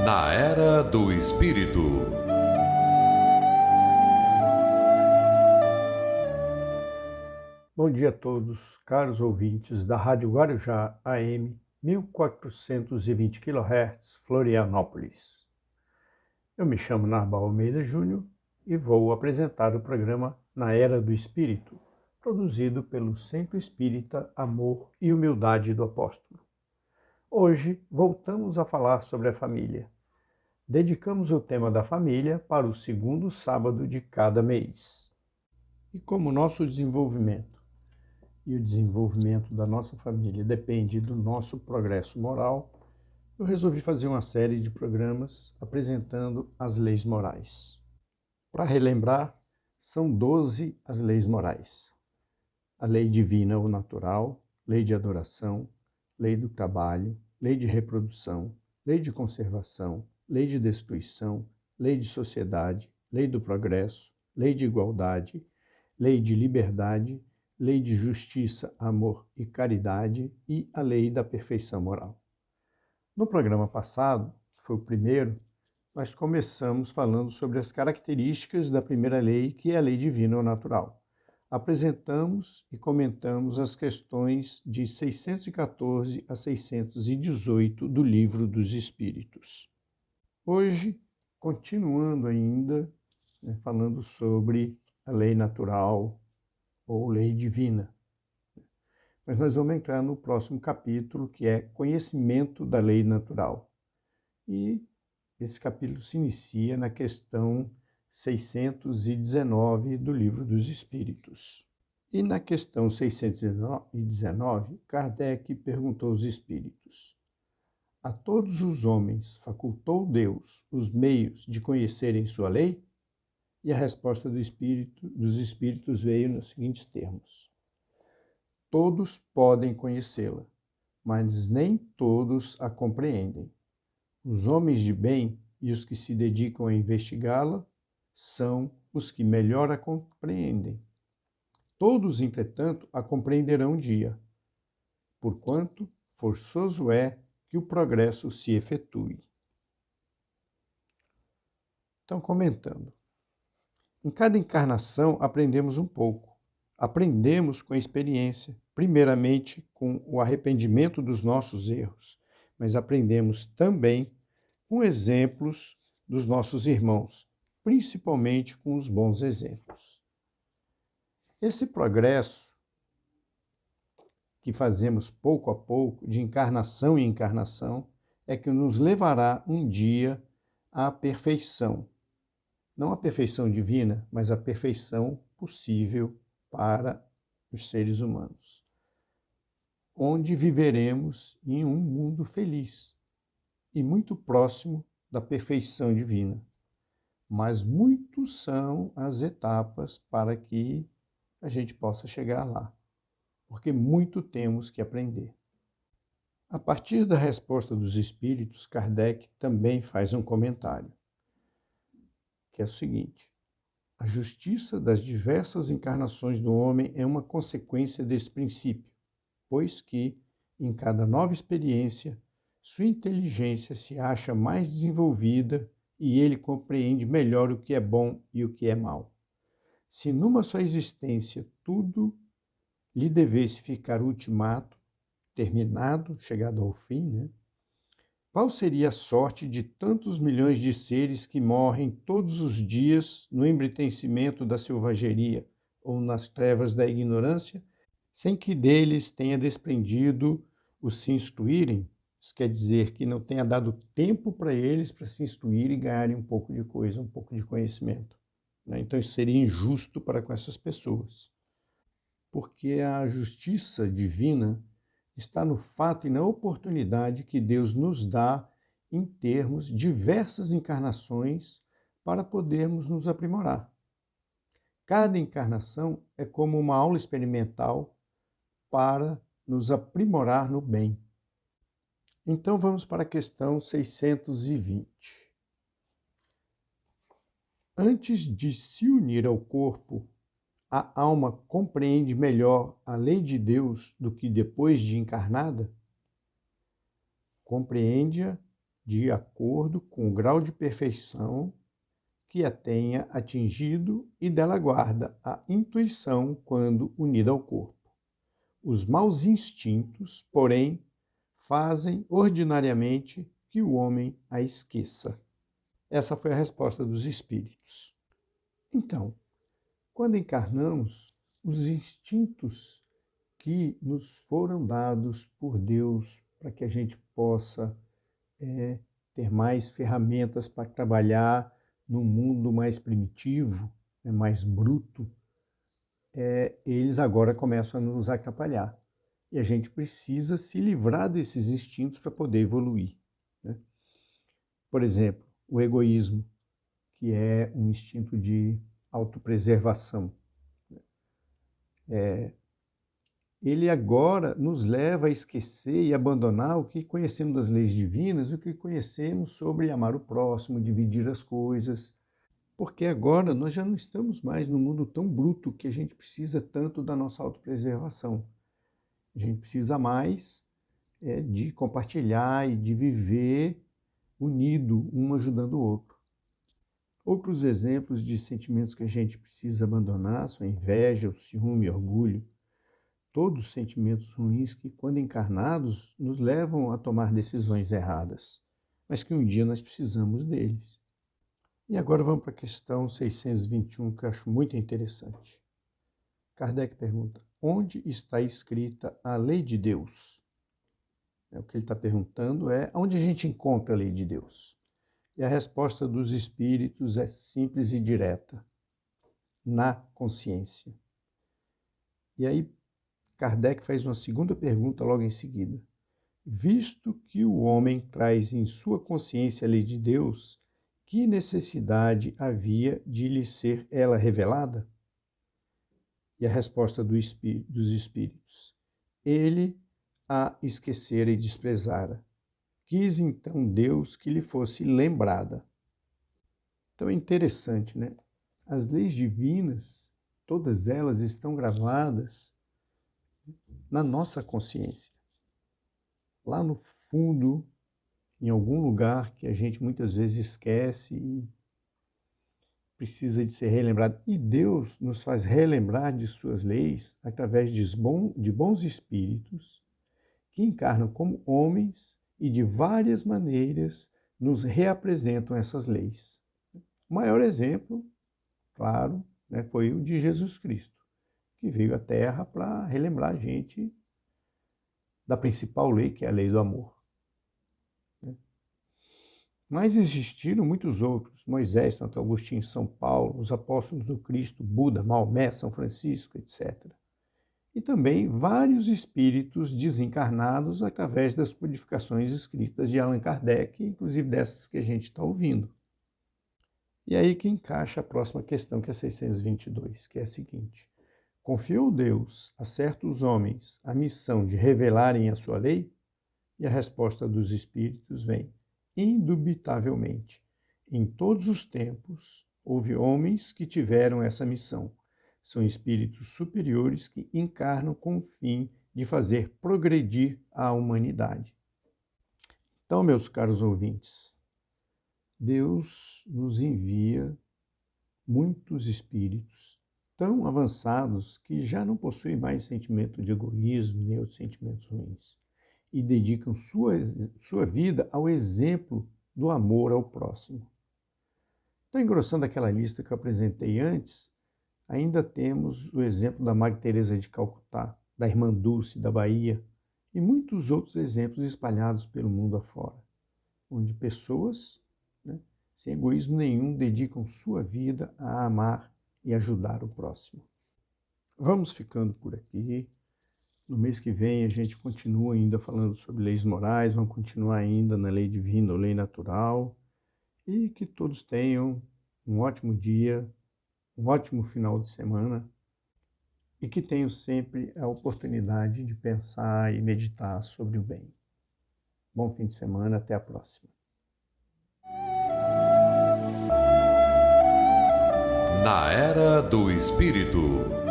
Na Era do Espírito. Bom dia a todos, caros ouvintes da Rádio Guarujá AM 1420 kHz, Florianópolis. Eu me chamo Narbal Almeida Júnior e vou apresentar o programa Na Era do Espírito, produzido pelo Centro Espírita Amor e Humildade do Apóstolo. Hoje voltamos a falar sobre a família. Dedicamos o tema da família para o segundo sábado de cada mês. E como nosso desenvolvimento e o desenvolvimento da nossa família depende do nosso progresso moral, eu resolvi fazer uma série de programas apresentando as leis morais. Para relembrar, são 12 as leis morais. A lei divina ou natural, lei de adoração, lei do trabalho, lei de reprodução, lei de conservação, lei de destruição, lei de sociedade, lei do progresso, lei de igualdade, lei de liberdade, lei de justiça, amor e caridade e a lei da perfeição moral. No programa passado, que foi o primeiro, nós começamos falando sobre as características da primeira lei, que é a lei divina ou natural. Apresentamos e comentamos as questões de 614 a 618 do Livro dos Espíritos. Hoje, continuando ainda, falando sobre a lei natural ou lei divina. Mas nós vamos entrar no próximo capítulo, que é conhecimento da lei natural. E esse capítulo se inicia na questão 619 do Livro dos Espíritos. E na questão 619, Kardec perguntou aos espíritos: a todos os homens facultou Deus os meios de conhecerem sua lei? E a resposta dos espíritos veio nos seguintes termos: todos podem conhecê-la, mas nem todos a compreendem. Os homens de bem e os que se dedicam a investigá-la são os que melhor a compreendem. Todos, entretanto, a compreenderão um dia, porquanto forçoso é que o progresso se efetue. Então, comentando. Em cada encarnação aprendemos um pouco. Aprendemos com a experiência, primeiramente com o arrependimento dos nossos erros, mas aprendemos também com exemplos dos nossos irmãos, principalmente com os bons exemplos. Esse progresso que fazemos pouco a pouco, de encarnação em encarnação, é que nos levará um dia à perfeição. Não a perfeição divina, mas a perfeição possível para os seres humanos, onde viveremos em um mundo feliz e muito próximo da perfeição divina. Mas muitos são as etapas para que a gente possa chegar lá, porque muito temos que aprender. A partir da resposta dos espíritos, Kardec também faz um comentário, que é o seguinte: a justiça das diversas encarnações do homem é uma consequência desse princípio, pois que, em cada nova experiência, sua inteligência se acha mais desenvolvida e ele compreende melhor o que é bom e o que é mal. Se numa só existência tudo lhe devesse ficar ultimato, terminado, chegado ao fim, qual seria a sorte de tantos milhões de seres que morrem todos os dias no embrutecimento da selvageria ou nas trevas da ignorância, sem que deles tenha desprendido o se instruírem? Isso quer dizer que não tenha dado tempo para eles para se instruírem e ganharem um pouco de coisa, um pouco de conhecimento. Então isso seria injusto para com essas pessoas. Porque a justiça divina está no fato e na oportunidade que Deus nos dá em termos diversas encarnações para podermos nos aprimorar. Cada encarnação é como uma aula experimental para nos aprimorar no bem. Então vamos para a questão 620. Antes de se unir ao corpo, a alma compreende melhor a lei de Deus do que depois de encarnada? Compreende-a de acordo com o grau de perfeição que a tenha atingido e dela guarda a intuição quando unida ao corpo. Os maus instintos, porém, fazem ordinariamente que o homem a esqueça. Essa foi a resposta dos espíritos. Então, quando encarnamos, os instintos que nos foram dados por Deus para que a gente possa ter mais ferramentas para trabalhar num mundo mais primitivo, mais bruto, eles agora começam a nos atrapalhar. E a gente precisa se livrar desses instintos para poder evoluir, né? Por exemplo, o egoísmo, que é um instinto de autopreservação. Ele agora nos leva a esquecer e abandonar o que conhecemos das leis divinas, o que conhecemos sobre amar o próximo, dividir as coisas, porque agora nós já não estamos mais num mundo tão bruto que a gente precisa tanto da nossa autopreservação. A gente precisa mais de compartilhar e de viver unido, um ajudando o outro. Outros exemplos de sentimentos que a gente precisa abandonar são a inveja, o ciúme, o orgulho. Todos sentimentos ruins que, quando encarnados, nos levam a tomar decisões erradas, mas que um dia nós precisamos deles. E agora vamos para a questão 621, que eu acho muito interessante. Kardec pergunta: onde está escrita a lei de Deus? O que ele está perguntando é onde a gente encontra a lei de Deus. E a resposta dos espíritos é simples e direta: na consciência. E aí Kardec faz uma segunda pergunta logo em seguida. Visto que o homem traz em sua consciência a lei de Deus, que necessidade havia de lhe ser ela revelada? E a resposta dos espíritos: ele a esquecera e desprezara. Quis então Deus que lhe fosse lembrada. Então é interessante, né? As leis divinas, todas elas estão gravadas na nossa consciência. Lá no fundo, em algum lugar que a gente muitas vezes esquece e precisa de ser relembrado. E Deus nos faz relembrar de suas leis através de bons espíritos que encarnam como homens e de várias maneiras nos reapresentam essas leis. O maior exemplo, claro, foi o de Jesus Cristo, que veio à Terra para relembrar a gente da principal lei, que é a lei do amor. Mas existiram muitos outros: Moisés, Santo Agostinho, São Paulo, os apóstolos do Cristo, Buda, Maomé, São Francisco, etc. E também vários espíritos desencarnados através das codificações escritas de Allan Kardec, inclusive dessas que a gente está ouvindo. E aí que encaixa a próxima questão, que é 622, que é a seguinte: confiou Deus a certos homens a missão de revelarem a sua lei? E a resposta dos espíritos vem: indubitavelmente. Em todos os tempos, houve homens que tiveram essa missão. São espíritos superiores que encarnam com o fim de fazer progredir a humanidade. Então, meus caros ouvintes, Deus nos envia muitos espíritos tão avançados que já não possuem mais sentimento de egoísmo nem outros sentimentos ruins e dedicam sua vida ao exemplo do amor ao próximo. Então, engrossando aquela lista que eu apresentei antes, ainda temos o exemplo da Madre Teresa de Calcutá, da Irmã Dulce da Bahia e muitos outros exemplos espalhados pelo mundo afora, onde pessoas, sem egoísmo nenhum, dedicam sua vida a amar e ajudar o próximo. Vamos ficando por aqui. No mês que vem a gente continua ainda falando sobre leis morais, vamos continuar ainda na lei divina ou lei natural, e que todos tenham um ótimo dia, um ótimo final de semana, e que tenham sempre a oportunidade de pensar e meditar sobre o bem. Bom fim de semana, até a próxima. Na Era do Espírito.